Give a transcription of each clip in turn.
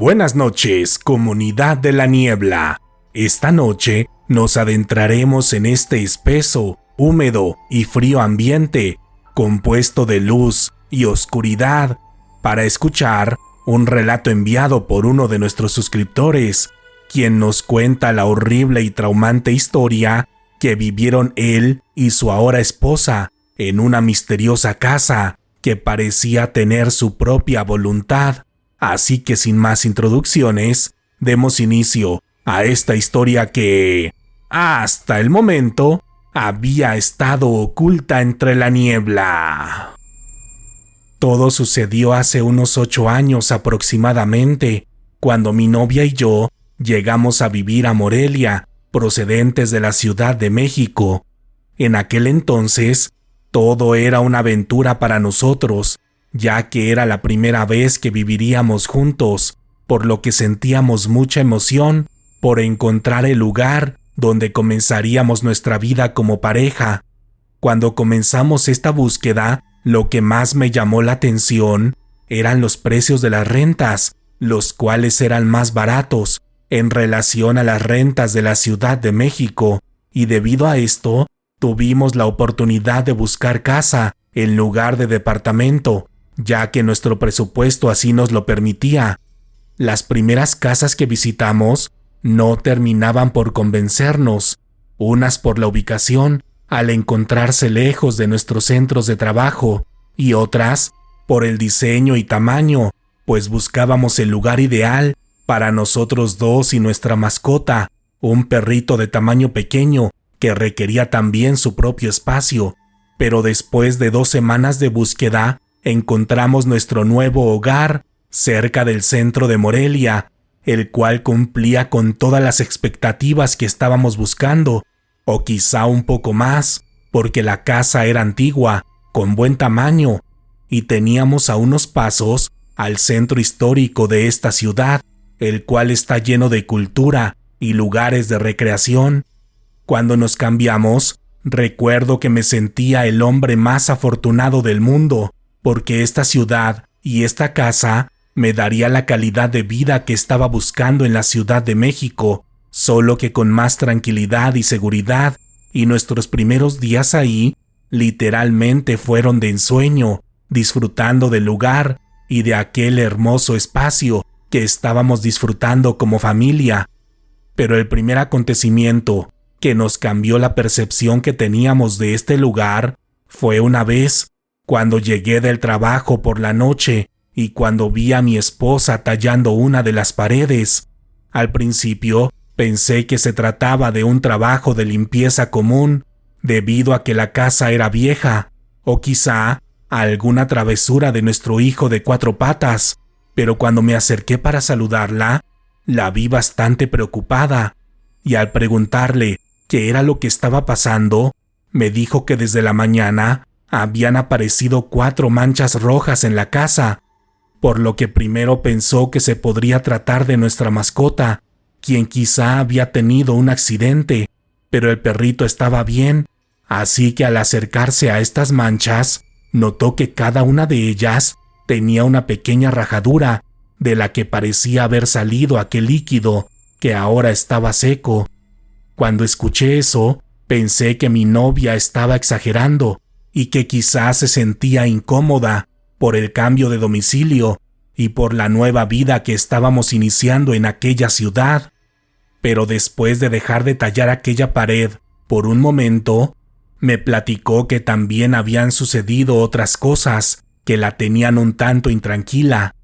Buenas noches, comunidad de la niebla. Esta noche nos adentraremos en este espeso, húmedo y frío ambiente, compuesto de luz y oscuridad, para escuchar un relato enviado por uno de nuestros suscriptores, quien nos cuenta la horrible y traumante historia que vivieron él y su ahora esposa en una misteriosa casa que parecía tener su propia voluntad. Así que sin más introducciones, demos inicio a esta historia que, hasta el momento, había estado oculta entre la niebla. Todo sucedió hace unos 8 años aproximadamente, cuando mi novia y yo llegamos a vivir a Morelia, procedentes de la Ciudad de México. En aquel entonces, todo era una aventura para nosotros, ya que era la primera vez que viviríamos juntos, por lo que sentíamos mucha emoción por encontrar el lugar donde comenzaríamos nuestra vida como pareja. Cuando comenzamos esta búsqueda, lo que más me llamó la atención eran los precios de las rentas, los cuales eran más baratos en relación a las rentas de la Ciudad de México, y debido a esto, tuvimos la oportunidad de buscar casa en lugar de departamento, ya que nuestro presupuesto así nos lo permitía. Las primeras casas que visitamos no terminaban por convencernos, unas por la ubicación, al encontrarse lejos de nuestros centros de trabajo, y otras por el diseño y tamaño, pues buscábamos el lugar ideal para nosotros dos y nuestra mascota, un perrito de tamaño pequeño que requería también su propio espacio. Pero después de 2 semanas de búsqueda, encontramos nuestro nuevo hogar cerca del centro de Morelia, el cual cumplía con todas las expectativas que estábamos buscando, o quizá un poco más, porque la casa era antigua, con buen tamaño, y teníamos a unos pasos al centro histórico de esta ciudad, el cual está lleno de cultura y lugares de recreación. Cuando nos cambiamos, recuerdo que me sentía el hombre más afortunado del mundo, porque esta ciudad y esta casa me daría la calidad de vida que estaba buscando en la Ciudad de México, solo que con más tranquilidad y seguridad, y nuestros primeros días ahí literalmente fueron de ensueño, disfrutando del lugar y de aquel hermoso espacio que estábamos disfrutando como familia. Pero el primer acontecimiento que nos cambió la percepción que teníamos de este lugar fue una vez cuando llegué del trabajo por la noche y cuando vi a mi esposa tallando una de las paredes. Al principio pensé que se trataba de un trabajo de limpieza común, debido a que la casa era vieja, o quizá alguna travesura de nuestro hijo de 4 patas, pero cuando me acerqué para saludarla, la vi bastante preocupada, y al preguntarle qué era lo que estaba pasando, me dijo que desde la mañana habían aparecido 4 manchas rojas en la casa, por lo que primero pensó que se podría tratar de nuestra mascota, quien quizá había tenido un accidente, pero el perrito estaba bien, así que al acercarse a estas manchas, notó que cada una de ellas tenía una pequeña rajadura, de la que parecía haber salido aquel líquido que ahora estaba seco. Cuando escuché eso, pensé que mi novia estaba exagerando y que quizás se sentía incómoda por el cambio de domicilio y por la nueva vida que estábamos iniciando en aquella ciudad. Pero después de dejar de tallar aquella pared por un momento, me platicó que también habían sucedido otras cosas que la tenían un tanto intranquila.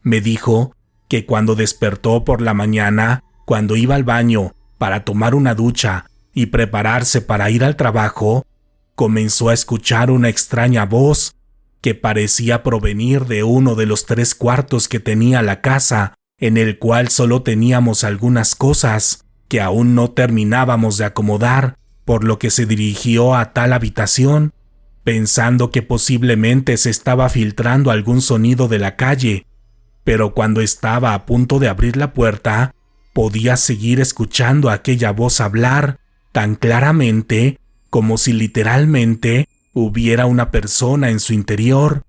Me dijo que cuando despertó por la mañana, cuando iba al baño para tomar una ducha y prepararse para ir al trabajo, comenzó a escuchar una extraña voz que parecía provenir de uno de los 3 cuartos que tenía la casa, en el cual solo teníamos algunas cosas que aún no terminábamos de acomodar, por lo que se dirigió a tal habitación, pensando que posiblemente se estaba filtrando algún sonido de la calle, pero cuando estaba a punto de abrir la puerta, podía seguir escuchando aquella voz hablar tan claramente como si literalmente hubiera una persona en su interior.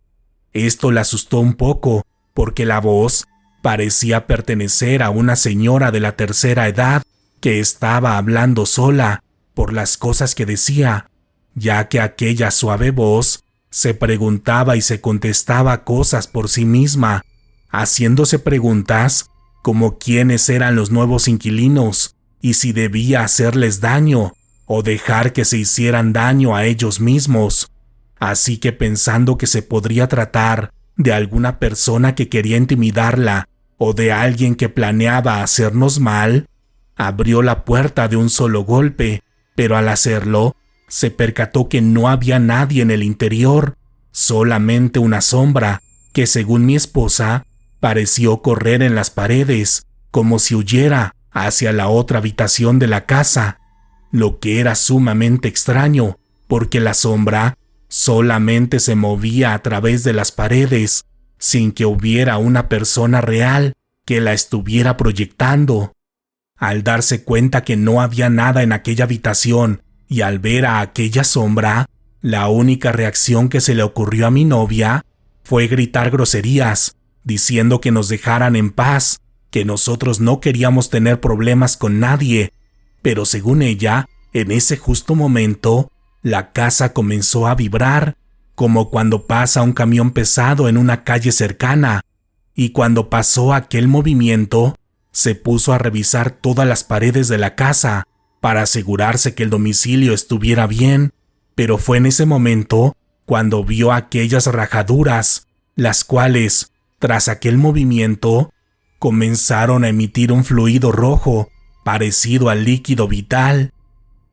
Esto la asustó un poco, porque la voz parecía pertenecer a una señora de la tercera edad que estaba hablando sola por las cosas que decía, ya que aquella suave voz se preguntaba y se contestaba cosas por sí misma, haciéndose preguntas como quiénes eran los nuevos inquilinos y si debía hacerles daño o dejar que se hicieran daño a ellos mismos. Así que pensando que se podría tratar de alguna persona que quería intimidarla o de alguien que planeaba hacernos mal, abrió la puerta de un solo golpe, pero al hacerlo, se percató que no había nadie en el interior, solamente una sombra que, según mi esposa, pareció correr en las paredes, como si huyera hacia la otra habitación de la casa, lo que era sumamente extraño, porque la sombra solamente se movía a través de las paredes, sin que hubiera una persona real que la estuviera proyectando. Al darse cuenta que no había nada en aquella habitación y al ver a aquella sombra, la única reacción que se le ocurrió a mi novia fue gritar groserías, diciendo que nos dejaran en paz, que nosotros no queríamos tener problemas con nadie. Pero según ella, en ese justo momento, la casa comenzó a vibrar, como cuando pasa un camión pesado en una calle cercana, y cuando pasó aquel movimiento, se puso a revisar todas las paredes de la casa para asegurarse que el domicilio estuviera bien, pero fue en ese momento cuando vio aquellas rajaduras, las cuales, tras aquel movimiento, comenzaron a emitir un fluido rojo parecido al líquido vital.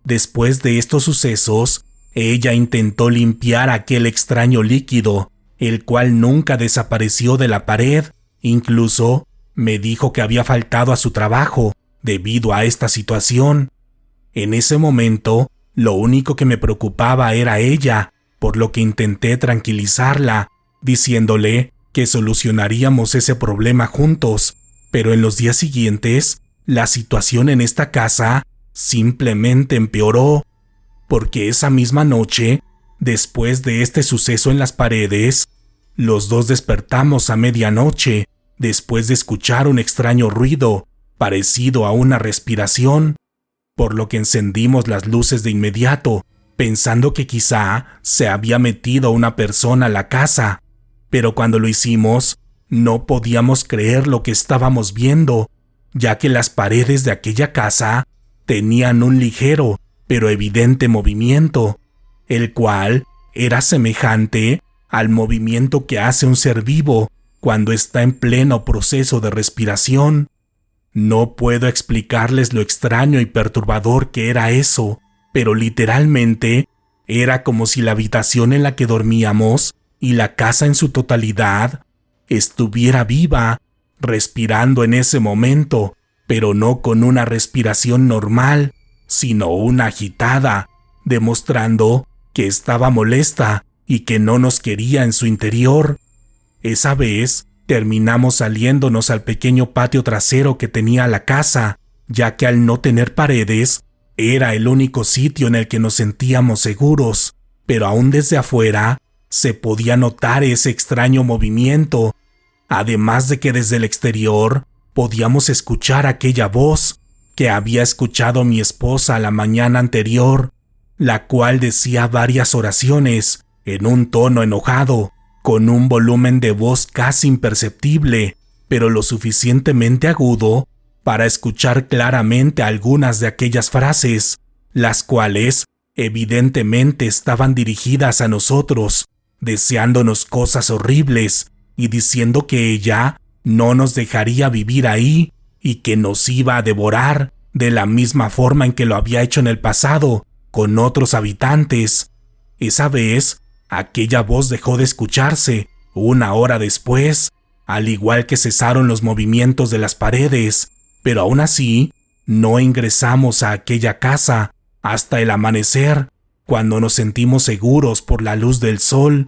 Después de estos sucesos, ella intentó limpiar aquel extraño líquido, el cual nunca desapareció de la pared. Incluso me dijo que había faltado a su trabajo debido a esta situación. En ese momento, lo único que me preocupaba era ella, por lo que intenté tranquilizarla, diciéndole que solucionaríamos ese problema juntos, pero en los días siguientes, la situación en esta casa simplemente empeoró, porque esa misma noche, después de este suceso en las paredes, los dos despertamos a medianoche, después de escuchar un extraño ruido, parecido a una respiración, por lo que encendimos las luces de inmediato, pensando que quizá se había metido una persona a la casa, pero cuando lo hicimos, no podíamos creer lo que estábamos viendo, ya que las paredes de aquella casa tenían un ligero pero evidente movimiento, el cual era semejante al movimiento que hace un ser vivo cuando está en pleno proceso de respiración. No puedo explicarles lo extraño y perturbador que era eso, pero literalmente era como si la habitación en la que dormíamos y la casa en su totalidad estuviera viva, respirando en ese momento, pero no con una respiración normal, sino una agitada, demostrando que estaba molesta y que no nos quería en su interior. Esa vez terminamos saliéndonos al pequeño patio trasero que tenía la casa, ya que al no tener paredes, era el único sitio en el que nos sentíamos seguros, pero aún desde afuera se podía notar ese extraño movimiento, además de que desde el exterior podíamos escuchar aquella voz que había escuchado mi esposa la mañana anterior, la cual decía varias oraciones en un tono enojado, con un volumen de voz casi imperceptible, pero lo suficientemente agudo para escuchar claramente algunas de aquellas frases, las cuales evidentemente estaban dirigidas a nosotros, deseándonos cosas horribles y diciendo que ella no nos dejaría vivir ahí y que nos iba a devorar de la misma forma en que lo había hecho en el pasado con otros habitantes. Esa vez, aquella voz dejó de escucharse 1 hora después, al igual que cesaron los movimientos de las paredes, pero aún así, no ingresamos a aquella casa hasta el amanecer, cuando nos sentimos seguros por la luz del sol.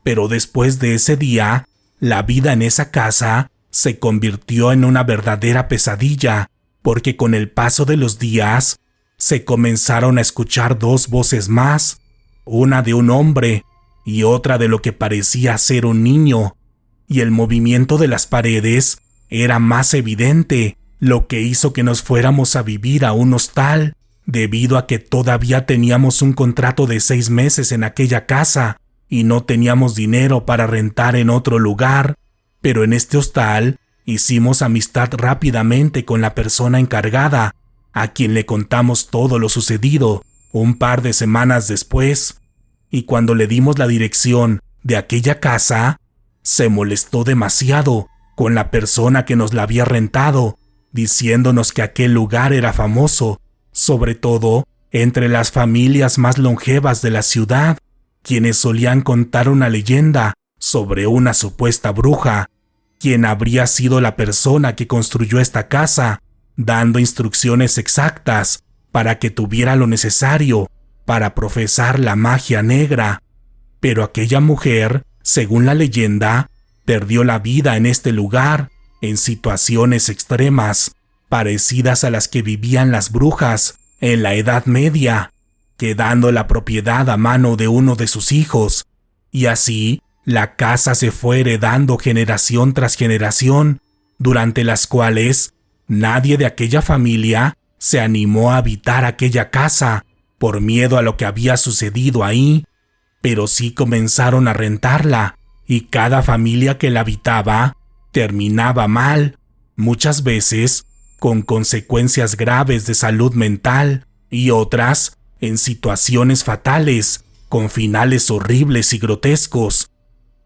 Pero después de ese día, la vida en esa casa se convirtió en una verdadera pesadilla, porque con el paso de los días, se comenzaron a escuchar 2 voces más, una de un hombre y otra de lo que parecía ser un niño, y el movimiento de las paredes era más evidente, lo que hizo que nos fuéramos a vivir a un hostal, debido a que todavía teníamos un contrato de 6 meses en aquella casa y no teníamos dinero para rentar en otro lugar, pero en este hostal hicimos amistad rápidamente con la persona encargada, a quien le contamos todo lo sucedido un par de semanas después, y cuando le dimos la dirección de aquella casa, se molestó demasiado con la persona que nos la había rentado, diciéndonos que aquel lugar era famoso, sobre todo entre las familias más longevas de la ciudad, quienes solían contar una leyenda sobre una supuesta bruja, quien habría sido la persona que construyó esta casa, dando instrucciones exactas para que tuviera lo necesario para profesar la magia negra. Pero aquella mujer, según la leyenda, perdió la vida en este lugar, en situaciones extremas, parecidas a las que vivían las brujas en la Edad Media, quedando la propiedad a mano de uno de sus hijos, y así la casa se fue heredando generación tras generación, durante las cuales nadie de aquella familia se animó a habitar aquella casa por miedo a lo que había sucedido ahí, pero sí comenzaron a rentarla, y cada familia que la habitaba terminaba mal, muchas veces con consecuencias graves de salud mental y otras en situaciones fatales, con finales horribles y grotescos.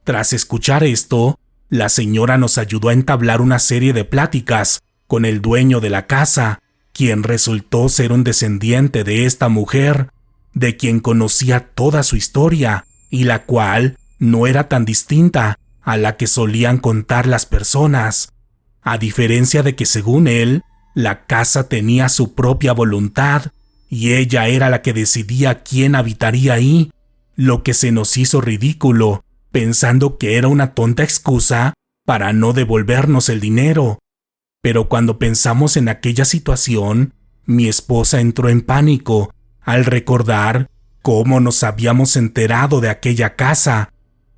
Tras escuchar esto, la señora nos ayudó a entablar una serie de pláticas con el dueño de la casa, quien resultó ser un descendiente de esta mujer, de quien conocía toda su historia y la cual no era tan distinta a la que solían contar las personas, a diferencia de que según él, la casa tenía su propia voluntad y ella era la que decidía quién habitaría ahí, lo que se nos hizo ridículo, pensando que era una tonta excusa para no devolvernos el dinero. Pero cuando pensamos en aquella situación, mi esposa entró en pánico al recordar cómo nos habíamos enterado de aquella casa,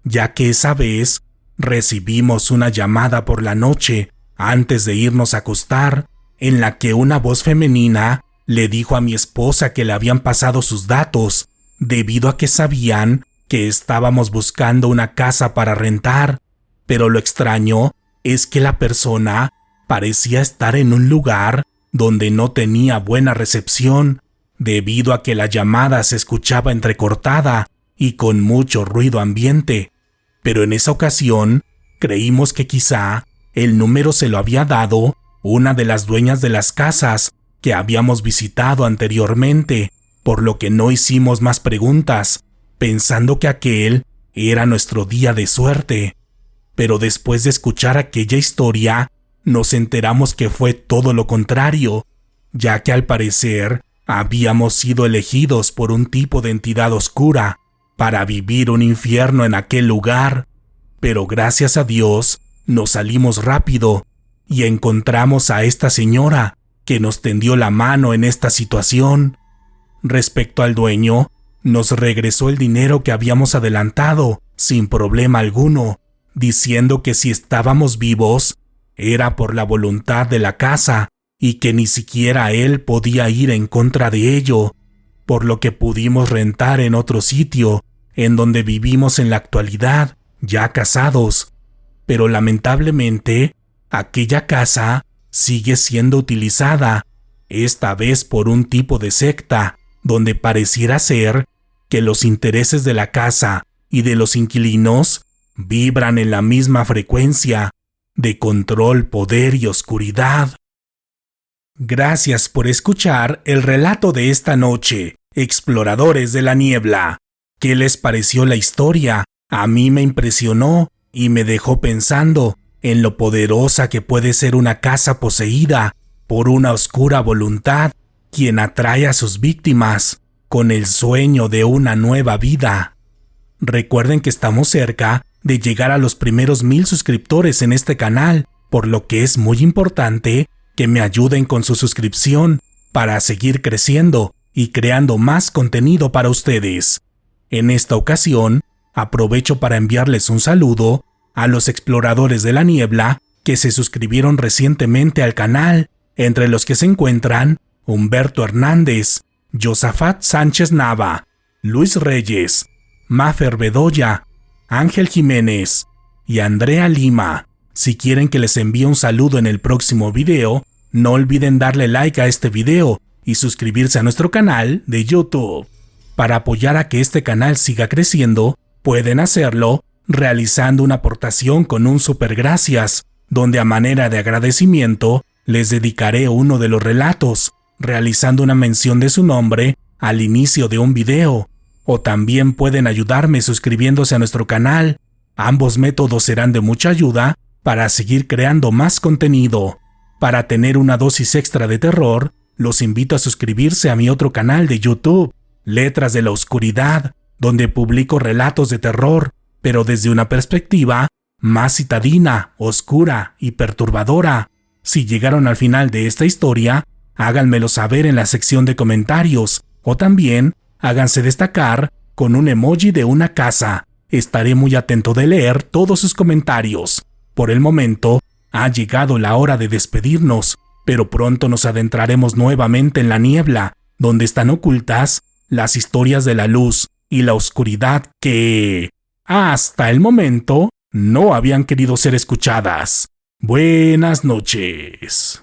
ya que esa vez recibimos una llamada por la noche antes de irnos a acostar, en la que una voz femenina le dijo a mi esposa que le habían pasado sus datos, debido a que sabían que estábamos buscando una casa para rentar, pero lo extraño es que la persona parecía estar en un lugar donde no tenía buena recepción, debido a que la llamada se escuchaba entrecortada y con mucho ruido ambiente. Pero en esa ocasión creímos que quizá el número se lo había dado una de las dueñas de las casas que habíamos visitado anteriormente, por lo que no hicimos más preguntas, pensando que aquel era nuestro día de suerte. Pero después de escuchar aquella historia, nos enteramos que fue todo lo contrario, ya que al parecer habíamos sido elegidos por un tipo de entidad oscura para vivir un infierno en aquel lugar. Pero gracias a Dios nos salimos rápido y encontramos a esta señora que nos tendió la mano en esta situación. Respecto al dueño, nos regresó el dinero que habíamos adelantado sin problema alguno, diciendo que si estábamos vivos era por la voluntad de la casa y que ni siquiera él podía ir en contra de ello, por lo que pudimos rentar en otro sitio en donde vivimos en la actualidad, ya casados. Pero lamentablemente, aquella casa sigue siendo utilizada, esta vez por un tipo de secta, donde pareciera ser que los intereses de la casa y de los inquilinos vibran en la misma frecuencia de control, poder y oscuridad. Gracias por escuchar el relato de esta noche, exploradores de la niebla. ¿Qué les pareció la historia? A mí me impresionó y me dejó pensando en lo poderosa que puede ser una casa poseída por una oscura voluntad, quien atrae a sus víctimas con el sueño de una nueva vida. Recuerden que estamos cerca de llegar a los primeros 1000 suscriptores en este canal, por lo que es muy importante que me ayuden con su suscripción para seguir creciendo y creando más contenido para ustedes. En esta ocasión, aprovecho para enviarles un saludo a los exploradores de la niebla que se suscribieron recientemente al canal, entre los que se encuentran Humberto Hernández, Josafat Sánchez Nava, Luis Reyes, Mafer Bedoya, Ángel Jiménez y Andrea Lima. Si quieren que les envíe un saludo en el próximo video, no olviden darle like a este video y suscribirse a nuestro canal de YouTube. Para apoyar a que este canal siga creciendo, pueden hacerlo realizando una aportación con un super gracias, donde a manera de agradecimiento les dedicaré uno de los relatos, realizando una mención de su nombre al inicio de un video. O también pueden ayudarme suscribiéndose a nuestro canal. Ambos métodos serán de mucha ayuda para seguir creando más contenido. Para tener una dosis extra de terror, los invito a suscribirse a mi otro canal de YouTube, Letras de la Oscuridad, donde publico relatos de terror, pero desde una perspectiva más citadina, oscura y perturbadora. Si llegaron al final de esta historia, háganmelo saber en la sección de comentarios, o también háganse destacar con un emoji de una casa. Estaré muy atento de leer todos sus comentarios. Por el momento, ha llegado la hora de despedirnos, pero pronto nos adentraremos nuevamente en la niebla, donde están ocultas las historias de la luz y la oscuridad que, hasta el momento, no habían querido ser escuchadas. Buenas noches.